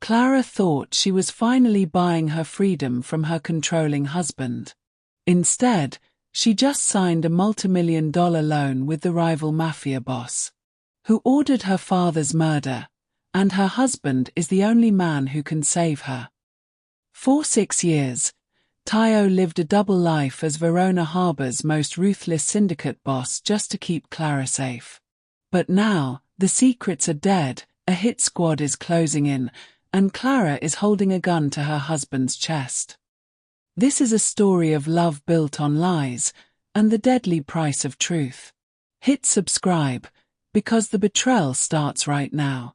Clara thought she was finally buying her freedom from her controlling husband. Instead, she just signed a multimillion-dollar loan with the rival mafia boss, who ordered her father's murder, and her husband is the only man who can save her. For 6 years, Tae-oh lived a double life as Verona Harbor's most ruthless syndicate boss just to keep Clara safe. But now, the secrets are dead, a hit squad is closing in, and Clara is holding a gun to her husband's chest. This is a story of love built on lies, and the deadly price of truth. Hit subscribe, because the betrayal starts right now.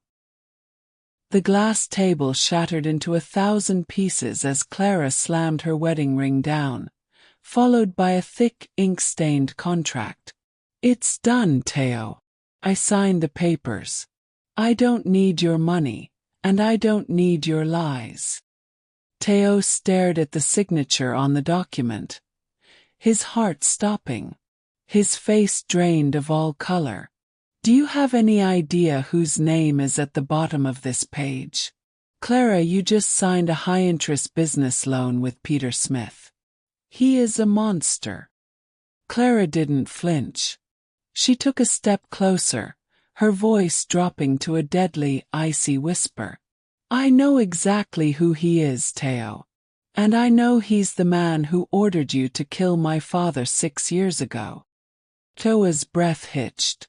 The glass table shattered into 1,000 pieces as Clara slammed her wedding ring down, followed by a thick, ink-stained contract. "It's done, Tae-oh. I signed the papers. I don't need your money, and I don't need your lies." Tae-oh stared at the signature on the document, his heart stopping, his face drained of all color. "Do you have any idea whose name is at the bottom of this page? Clara, you just signed a high-interest business loan with Peter Smith. He is a monster." Clara didn't flinch. She took a step closer, her voice dropping to a deadly, icy whisper. "I know exactly who he is, Tae-oh. And I know he's the man who ordered you to kill my father 6 years ago." Tae-oh's breath hitched.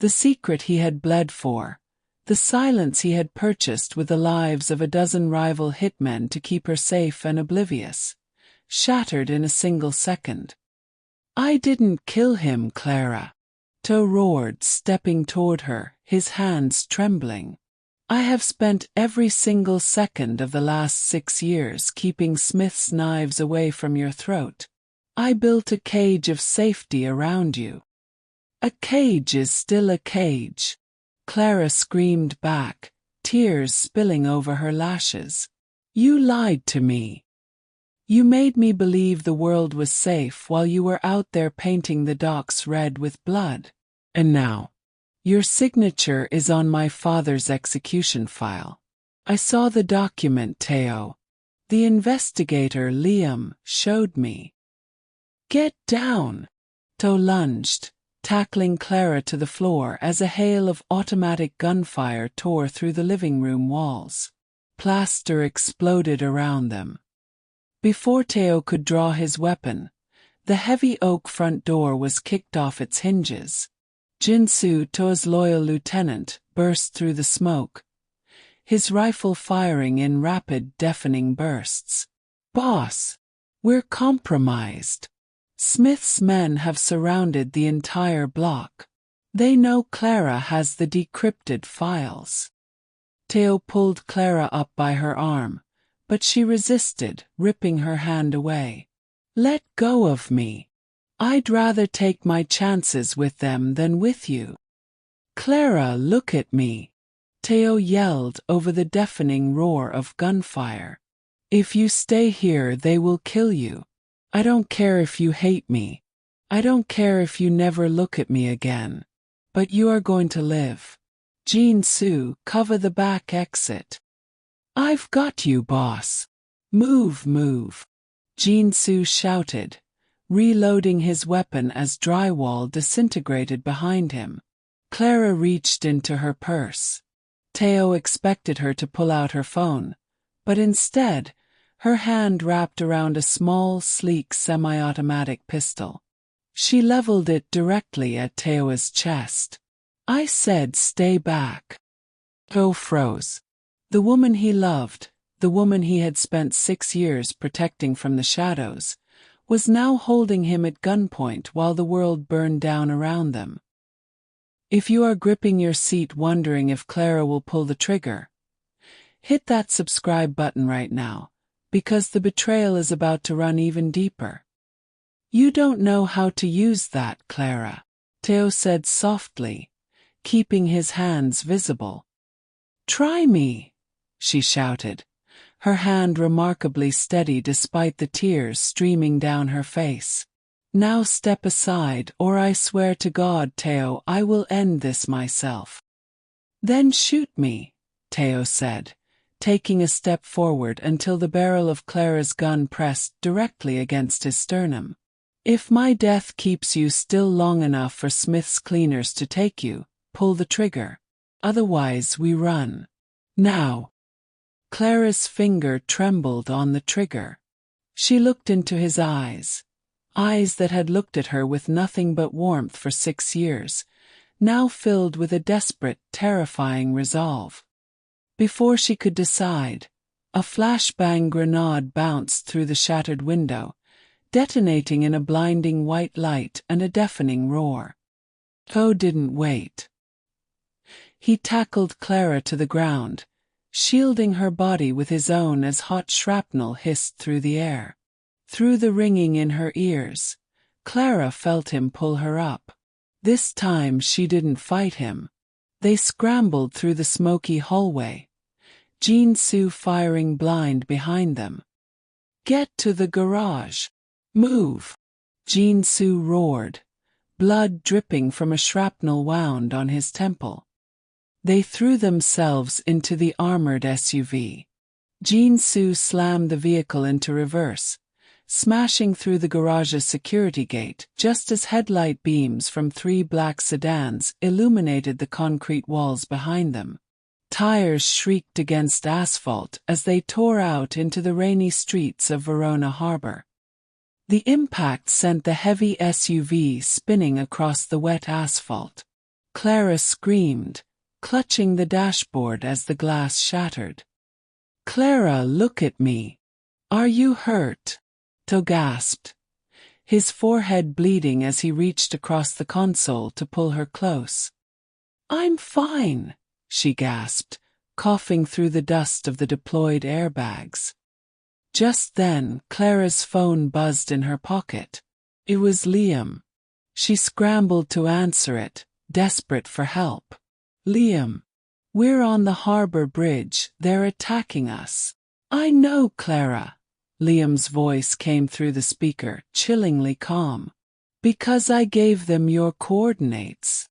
The secret he had bled for, the silence he had purchased with the lives of a dozen rival hitmen to keep her safe and oblivious, shattered in a single second. "I didn't kill him, Clara," Tae-oh roared, stepping toward her, his hands trembling. "I have spent every single second of the last 6 years keeping Smith's knives away from your throat. I built a cage of safety around you." "A cage is still a cage," Clara screamed back, tears spilling over her lashes. "You lied to me. You made me believe the world was safe while you were out there painting the docks red with blood. And now, your signature is on my father's execution file. I saw the document, Tae-oh. The investigator, Liam, showed me." "Get down!" Tae-oh lunged, tackling Clara to the floor as a hail of automatic gunfire tore through the living room walls. Plaster exploded around them. Before Tae-oh could draw his weapon, the heavy oak front door was kicked off its hinges. Jin-soo, Tae-oh's loyal lieutenant, burst through the smoke, his rifle firing in rapid, deafening bursts. "Boss, we're compromised. Smith's men have surrounded the entire block. They know Clara has the decrypted files." Tae-oh pulled Clara up by her arm, but she resisted, ripping her hand away. "Let go of me. I'd rather take my chances with them than with you." "Clara, look at me," Tae-oh yelled over the deafening roar of gunfire. "If you stay here, they will kill you. I don't care if you hate me. I don't care if you never look at me again. But you are going to live. Jin-soo, cover the back exit." "I've got you, boss. Move, move," Jin-soo shouted, reloading his weapon as drywall disintegrated behind him. Clara reached into her purse. Tae-oh expected her to pull out her phone, but instead, her hand wrapped around a small, sleek semi-automatic pistol. She leveled it directly at Tae-oh's chest. "I said stay back." Tae-oh froze. The woman he loved, the woman he had spent 6 years protecting from the shadows, was now holding him at gunpoint while the world burned down around them. If you are gripping your seat wondering if Clara will pull the trigger, hit that subscribe button right now, because the betrayal is about to run even deeper. "You don't know how to use that, Clara," Tae-oh said softly, keeping his hands visible. "Try me," she shouted, her hand remarkably steady despite the tears streaming down her face. "Now step aside, or I swear to God, Tae-oh, I will end this myself." "Then shoot me," Tae-oh said, taking a step forward until the barrel of Clara's gun pressed directly against his sternum. "If my death keeps you still long enough for Smith's cleaners to take you, pull the trigger. Otherwise we run. Now." Clara's finger trembled on the trigger. She looked into his eyes that had looked at her with nothing but warmth for 6 years, now filled with a desperate, terrifying resolve. Before she could decide, a flashbang grenade bounced through the shattered window, detonating in a blinding white light and a deafening roar. Tae-oh didn't wait. He tackled Clara to the ground, shielding her body with his own as hot shrapnel hissed through the air. Through the ringing in her ears, Clara felt him pull her up. This time she didn't fight him. They scrambled through the smoky hallway, Jin-soo firing blind behind them. "Get to the garage. Move!" Jin-soo roared, blood dripping from a shrapnel wound on his temple. They threw themselves into the armored SUV. Jin-soo slammed the vehicle into reverse, smashing through the garage's security gate just as headlight beams from 3 black sedans illuminated the concrete walls behind them. Tires shrieked against asphalt as they tore out into the rainy streets of Verona harbor. The impact sent the heavy SUV spinning across the wet asphalt. Clara screamed, clutching the dashboard as the glass shattered. "Clara, look at me. Are you hurt?" Tae-oh gasped, his forehead bleeding as he reached across the console to pull her close. "I'm fine," she gasped, coughing through the dust of the deployed airbags. Just then, Clara's phone buzzed in her pocket. It was Liam. She scrambled to answer it, desperate for help. "Liam, we're on the harbor bridge, they're attacking us." "I know, Clara." Liam's voice came through the speaker, chillingly calm. "Because I gave them your coordinates."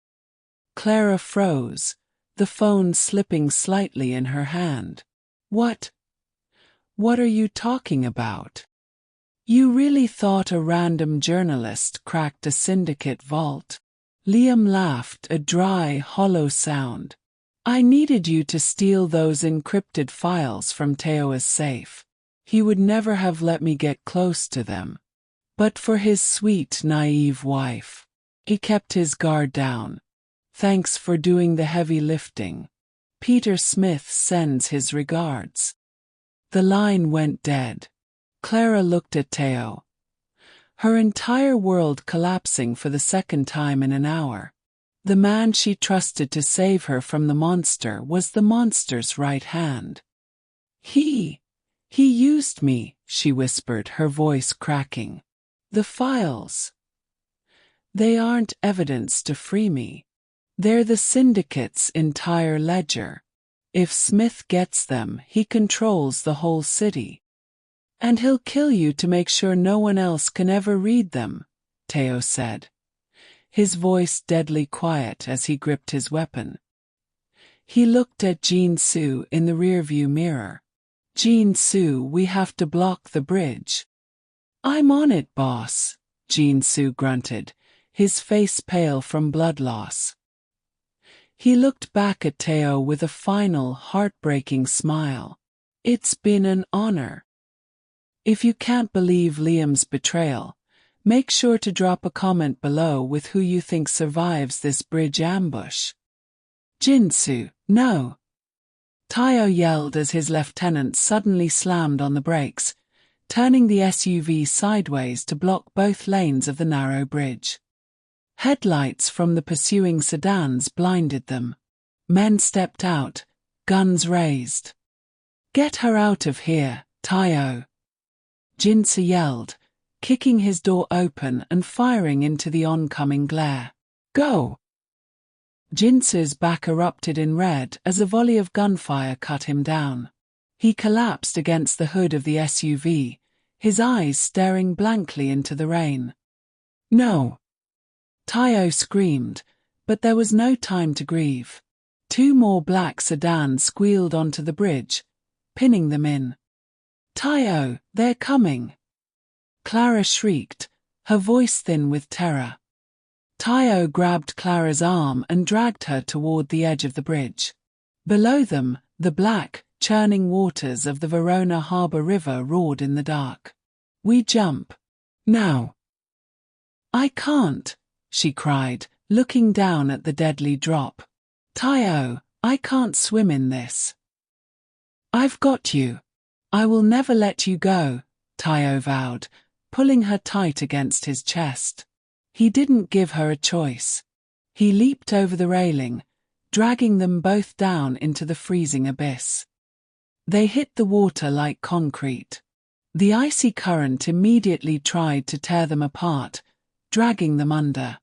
Clara froze, the phone slipping slightly in her hand. What are you talking about?" "You really thought a random journalist cracked a syndicate vault?" Liam laughed, a dry, hollow sound. "I needed you to steal those encrypted files from Tae-oh's safe. He would never have let me get close to them. But for his sweet, naive wife. He kept his guard down. Thanks for doing the heavy lifting. Peter Smith sends his regards." The line went dead. Clara looked at Tae-oh, her entire world collapsing for the second time in an hour. The man she trusted to save her from the monster was the monster's right hand. He used me," she whispered, her voice cracking. "The files. They aren't evidence to free me. They're the syndicate's entire ledger. If Smith gets them, he controls the whole city. And he'll kill you to make sure no one else can ever read them," Tae-oh said, his voice deadly quiet as he gripped his weapon. He looked at Jin-soo in the rearview mirror. "Jin-soo, we have to block the bridge." "I'm on it, boss," Jin-soo grunted, his face pale from blood loss. He looked back at Tae-oh with a final, heartbreaking smile. "It's been an honor." If you can't believe Liam's betrayal, make sure to drop a comment below with who you think survives this bridge ambush. "Jin-soo, no!" Tae-oh yelled as his lieutenant suddenly slammed on the brakes, turning the SUV sideways to block both lanes of the narrow bridge. Headlights from the pursuing sedans blinded them. Men stepped out, guns raised. "Get her out of here, Tae-oh!" Jin-soo yelled, kicking his door open and firing into the oncoming glare. "Go!" Jin-soo's back erupted in red as a volley of gunfire cut him down. He collapsed against the hood of the SUV, his eyes staring blankly into the rain. "No!" Tae-oh screamed, but there was no time to grieve. 2 more black sedans squealed onto the bridge, pinning them in. "Tae-oh, they're coming!" Clara shrieked, her voice thin with terror. Tae-oh grabbed Clara's arm and dragged her toward the edge of the bridge. Below them, the black, churning waters of the Verona harbor river roared in the dark. "We jump. Now!" "I can't," she cried, looking down at the deadly drop. "Tae-oh, I can't swim in this." "I've got you. I will never let you go," Tae-oh vowed, pulling her tight against his chest. He didn't give her a choice. He leaped over the railing, dragging them both down into the freezing abyss. They hit the water like concrete. The icy current immediately tried to tear them apart, dragging them under.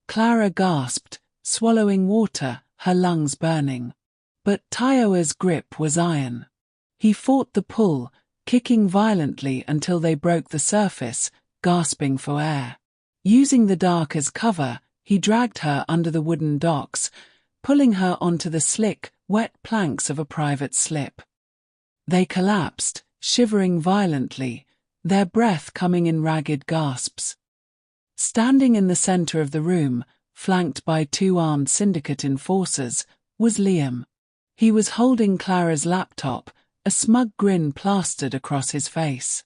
Clara gasped, swallowing water, her lungs burning. But Tae-oh's grip was iron. He fought the pull, kicking violently until they broke the surface, gasping for air. Using the dark as cover, he dragged her under the wooden docks, pulling her onto the slick, wet planks of a private slip. They collapsed, shivering violently, their breath coming in ragged gasps. Standing in the center of the room, flanked by two armed syndicate enforcers, was Liam. He was holding Clara's laptop, a smug grin plastered across his face.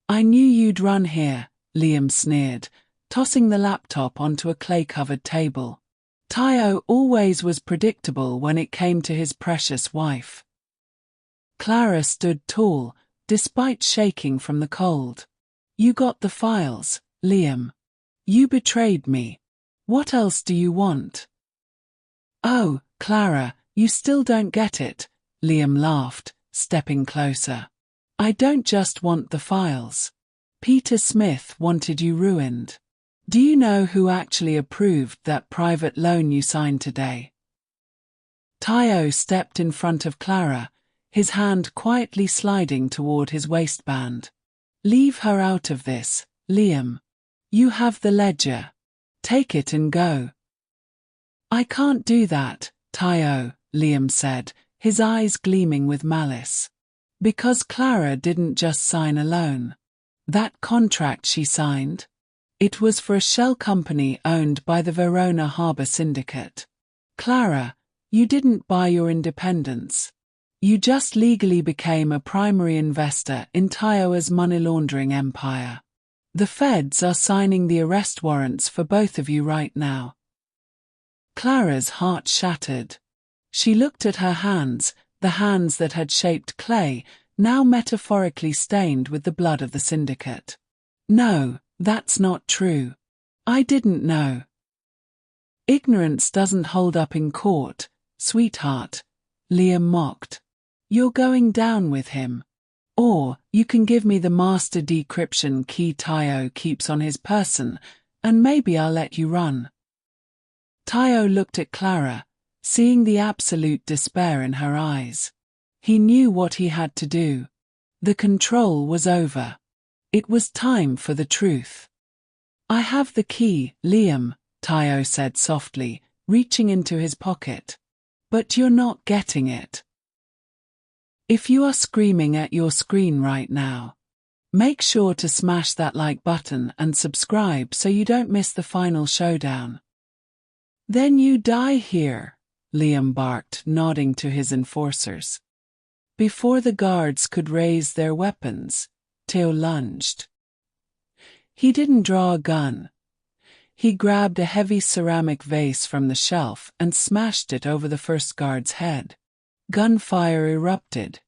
"I knew you'd run here," Liam sneered, tossing the laptop onto a clay-covered table. Tae-oh always was predictable when it came to his precious wife. Clara stood tall, despite shaking from the cold. "You got the files, Liam. You betrayed me. What else do you want?" "Oh, Clara, you still don't get it," Liam laughed, stepping closer. "I don't just want the files. Peter Smith wanted you ruined. Do you know who actually approved that private loan you signed today?" Tae-oh stepped in front of Clara, his hand quietly sliding toward his waistband. "Leave her out of this, Liam. You have the ledger. Take it and go." "I can't do that, Tae-oh," Liam said, his eyes gleaming with malice. "Because Clara didn't just sign a loan. That contract she signed? It was for a shell company owned by the Verona harbor syndicate. Clara, you didn't buy your independence. You just legally became a primary investor in Tae-oh's money laundering empire. The feds are signing the arrest warrants for both of you right now." Clara's heart shattered. She looked at her hands, the hands that had shaped clay, now metaphorically stained with the blood of the syndicate. "No, that's not true. I didn't know." "Ignorance doesn't hold up in court, sweetheart," Liam mocked. "You're going down with him. Or, you can give me the master decryption key Tae-oh keeps on his person, and maybe I'll let you run." Tae-oh looked at Clara, seeing the absolute despair in her eyes. He knew what he had to do. The control was over. It was time for the truth. "I have the key, Liam," Tae-oh said softly, reaching into his pocket. "But you're not getting it. If you are screaming at your screen right now, make sure to smash that like button and subscribe so you don't miss the final showdown." "Then you die here," Liam barked, nodding to his enforcers. Before the guards could raise their weapons, Tae-oh lunged. He didn't draw a gun. He grabbed a heavy ceramic vase from the shelf and smashed it over the first guard's head. Gunfire erupted,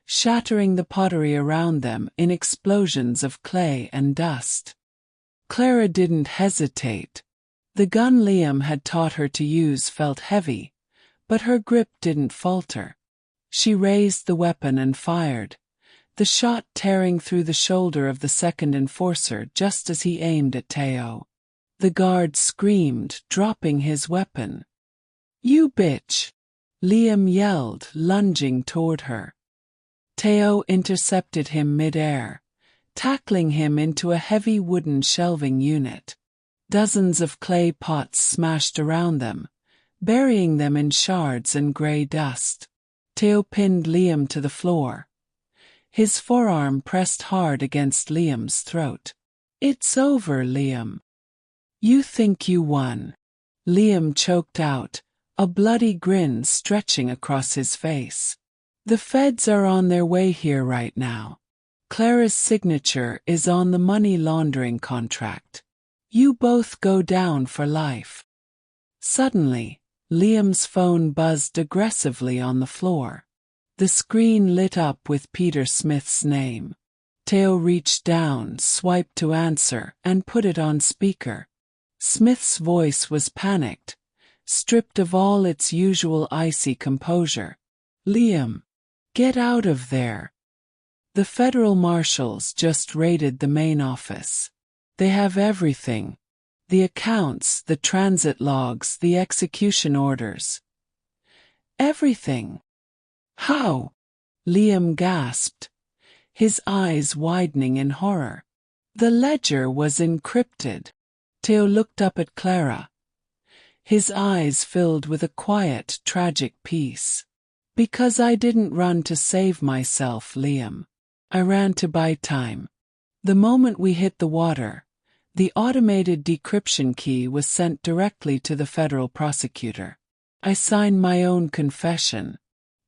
shattering the pottery around them in explosions of clay and dust. Clara didn't hesitate. The gun Liam had taught her to use felt heavy, but her grip didn't falter. She raised the weapon and fired, the shot tearing through the shoulder of the second enforcer just as he aimed at Tae-oh. The guard screamed, dropping his weapon. "You bitch!" Liam yelled, lunging toward her. Tae-oh intercepted him mid-air, tackling him into a heavy wooden shelving unit. Dozens of clay pots smashed around them, burying them in shards and gray dust. Tae-oh pinned Liam to the floor, His forearm pressed hard against Liam's throat. "It's over, Liam. You think you won." Liam choked out, a bloody grin stretching across his face. "The feds are on their way here right now. Clara's signature is on the money laundering contract. You both go down for life." Suddenly, Liam's phone buzzed aggressively on the floor. The screen lit up with Peter Smith's name. Tae-oh reached down, swiped to answer, and put it on speaker. Smith's voice was panicked, stripped of all its usual icy composure. "Liam, get out of there. The federal marshals just raided the main office. They have everything. The accounts, the transit logs, the execution orders. Everything." "How?" Liam gasped, his eyes widening in horror. "The ledger was encrypted." Tae-oh looked up at Clara, his eyes filled with a quiet, tragic peace. "Because I didn't run to save myself, Liam. I ran to buy time. The moment we hit the water, the automated decryption key was sent directly to the federal prosecutor. I signed my own confession.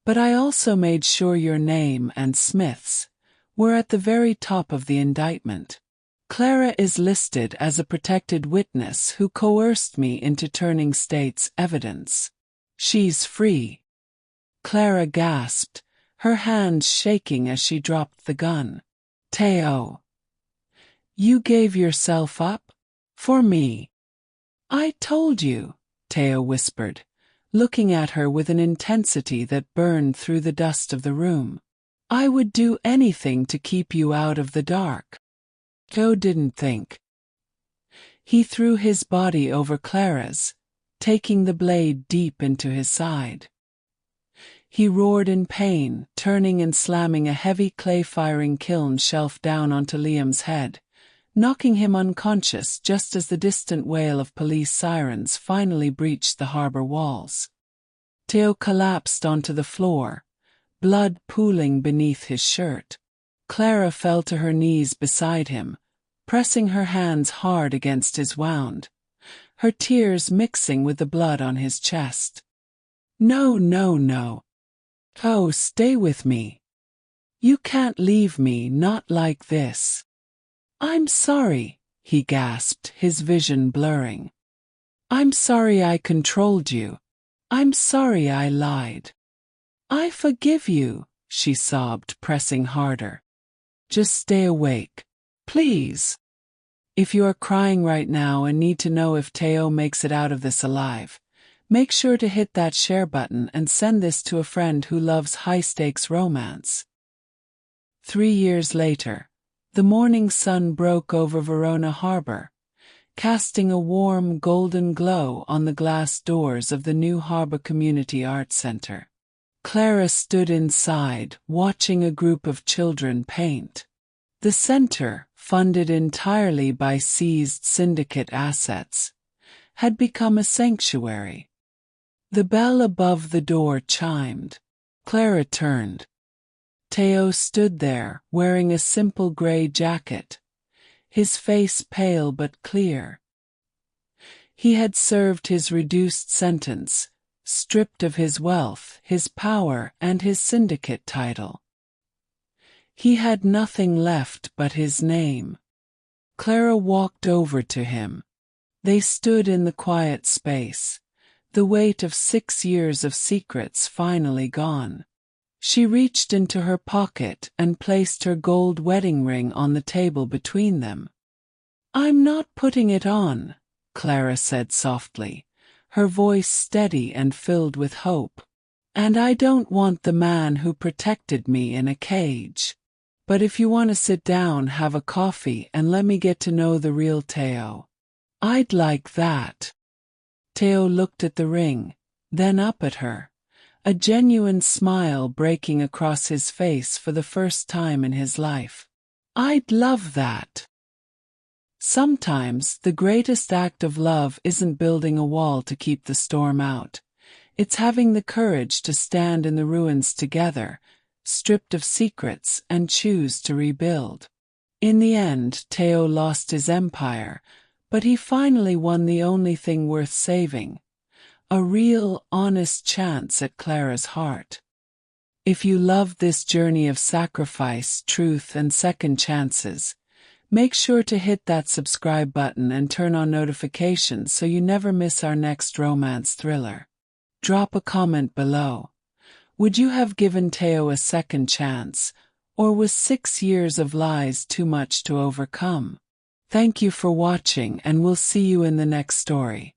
But I also made sure your name and Smith's were at the very top of the indictment. Clara is listed as a protected witness who coerced me into turning state's evidence. She's free." Clara gasped, her hands shaking as she dropped the gun. "Tae-oh, you gave yourself up? For me?" "I told you," Tae-oh whispered, looking at her with an intensity that burned through the dust of the room. "I would do anything to keep you out of the dark." Tae-oh didn't think. He threw his body over Clara's, taking the blade deep into his side. He roared in pain, turning and slamming a heavy clay-firing kiln shelf down onto Liam's head, knocking him unconscious just as the distant wail of police sirens finally breached the harbor walls. Tae-oh collapsed onto the floor, blood pooling beneath his shirt. Clara fell to her knees beside him, pressing her hands hard against his wound, her tears mixing with the blood on his chest. "No, no, no. Oh, stay with me. You can't leave me, not like this." "I'm sorry," he gasped, his vision blurring. "I'm sorry I controlled you. I'm sorry I lied." "I forgive you," she sobbed, pressing harder. "Just stay awake, please. If you are crying right now and need to know if Tae-oh makes it out of this alive, make sure to hit that share button and send this to a friend who loves high-stakes romance." 3 years later, the morning sun broke over Verona harbor, casting a warm golden glow on the glass doors of the new Harbor Community Arts Center. Clara stood inside, watching a group of children paint. The center, funded entirely by seized syndicate assets, had become a sanctuary. The bell above the door chimed. Clara turned. Tae-oh stood there, wearing a simple gray jacket, his face pale but clear. He had served his reduced sentence, stripped of his wealth, his power, and his syndicate title. He had nothing left but his name. Clara walked over to him. They stood in the quiet space, the weight of 6 years of secrets finally gone. She reached into her pocket and placed her gold wedding ring on the table between them. "I'm not putting it on," Clara said softly, her voice steady and filled with hope. "And I don't want the man who protected me in a cage. But if you want to sit down, have a coffee, and let me get to know the real Tae-oh, I'd like that." Tae-oh looked at the ring, then up at her, a genuine smile breaking across his face for the first time in his life. "I'd love that." Sometimes the greatest act of love isn't building a wall to keep the storm out. It's having the courage to stand in the ruins together, stripped of secrets, and choose to rebuild. In the end, Tae-oh lost his empire, but he finally won the only thing worth saving: a real, honest chance at Clara's heart. If you loved this journey of sacrifice, truth, and second chances, make sure to hit that subscribe button and turn on notifications so you never miss our next romance thriller. Drop a comment below. Would you have given Tae-oh a second chance, or was 6 years of lies too much to overcome? Thank you for watching, and we'll see you in the next story.